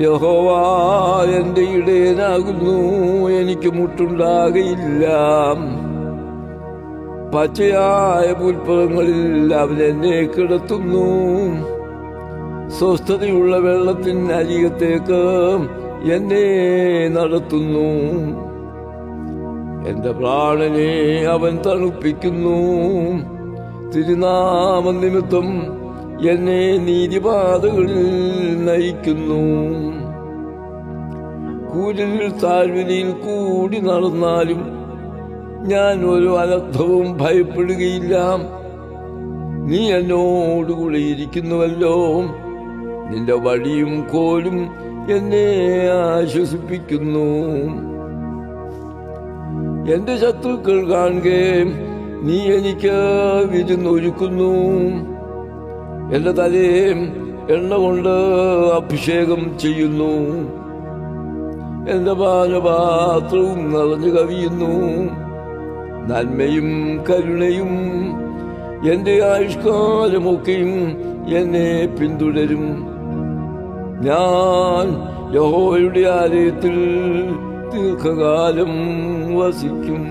യഹോവ എന്റെ ഇടയനാകുന്നു, എനിക്ക് മുട്ടുണ്ടാകയില്ല. പച്ചയായ പുൽപ്പുറങ്ങളിൽ അവൻ എന്നെ കിടത്തുന്നു, സ്വസ്ഥതയുള്ള വെള്ളത്തിന് അരികത്തേക്ക് എന്നെ നടത്തുന്നു. എന്റെ പ്രാണനെ അവൻ തണുപ്പിക്കുന്നു, തിരുനാമനിമിത്തം എന്നെ നീതിപാതകളിൽ നയിക്കുന്നു. കൂരിൽ താഴ്വരയിൽ കൂടി നടന്നാലും ഞാൻ ഒരു അനർത്ഥവും ഭയപ്പെടുകയില്ല. നീ എന്നോടുകൂടെ ഇരിക്കുന്നുവല്ലോ, നിന്റെ വടിയും കോലും എന്നെ ആശ്വസിപ്പിക്കുന്നു. എന്റെ ശത്രുക്കൾ കാണുകയും നീ എനിക്ക് വിരുന്നൊരുക്കുന്നു. എന്റെ തലയെ എണ്ണ കൊണ്ട് അഭിഷേകം ചെയ്യുന്നു, എന്റെ പാനപാത്രവും നിറഞ്ഞു കവിയുന്നു. നന്മയും കരുണയും എന്റെ ആയുഷ്കാലമൊക്കെയും എന്നെ പിന്തുടരും. ഞാൻ യഹോവയുടെ ആലയത്തിൽ ദീർഘകാലം വസിക്കും.